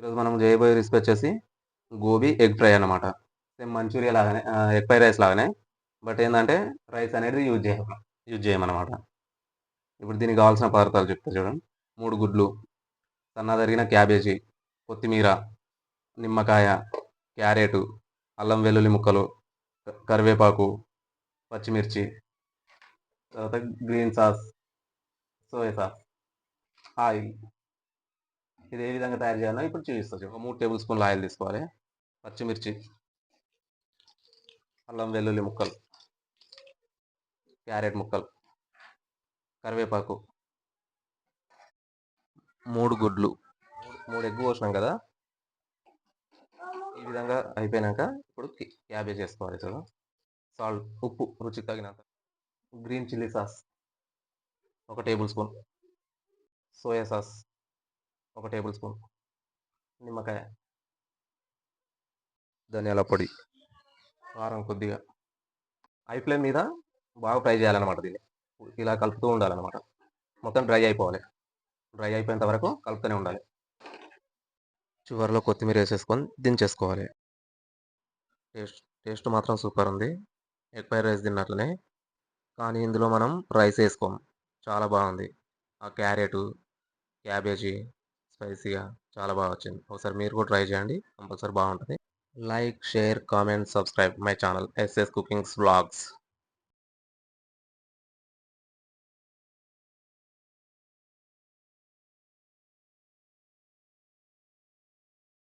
ఈరోజు మనం చేయబోయే రెసిపీ వచ్చేసి గోబీ ఎగ్ ఫ్రై అన్నమాట. సేమ్ మంచూరియా లాగానే ఎగ్ ఫ్రైడ్ రైస్ లాగానే. బట్ ఏందంటే రైస్ అనేది యూజ్ చేయమన్నమాట. ఇప్పుడు దీనికి కావాల్సిన పదార్థాలు చెప్తా చూడండి. 3 గుడ్లు, సన్నగా తరిగిన క్యాబేజీ, కొత్తిమీర, నిమ్మకాయ, క్యారెటు, అల్లం వెల్లుల్లి ముక్కలు, కరివేపాకు, పచ్చిమిర్చి, తర్వాత green sauce, soya sauce, oil. ఇది ఏ విధంగా తయారు చేయాలో ఇప్పుడు చూపిస్తా చూడు. 3 టేబుల్ స్పూన్ల ఆయిల్ తీసుకోవాలి. పచ్చిమిర్చి, అల్లం వెల్లుల్లి ముక్కలు, క్యారెట్ ముక్కలు, కరివేపాకు, 3 గుడ్లు, 3 ఎగ్ పోసినాం కదా. ఈ విధంగా అయిపోయినాక ఇప్పుడు క్యాబేజ్ వేసుకోవాలి చూడు. సాల్ట్, ఉప్పు రుచికి తగినంత, green chilli sauce 1 table spoon, soya sauce 1 table spoon, నిమ్మకాయ, ధనియాల పొడి, కారం కొద్దిగా. హై ఫ్లేమ్ మీద బాగా ఫ్రై చేయాలన్నమాట దీన్ని. ఇలా కలుపుతూ ఉండాలన్నమాట. మొత్తం డ్రై అయిపోవాలి. డ్రై అయిపోయేంత వరకు కలుపుతూనే ఉండాలి. చివరిలో కొత్తిమీర వేసేసుకొని దించేసుకోవాలి. టేస్ట్ మాత్రం సూపర్ ఉంది. ఎగ్ ఫ్రైడ్ రైస్ తిన్నట్లనే. కానీ ఇందులో మనం రైస్ వేసుకోం. చాలా బాగుంది. ఆ క్యారెటు, క్యాబేజీ స్పైసీగా చాలా బాగా వచ్చింది. ఒకసారి మీరు కూడా ట్రై చేయండి. కంపల్సరీ బాగుంటుంది. Like, share, comment, subscribe my channel SS cookings vlogs.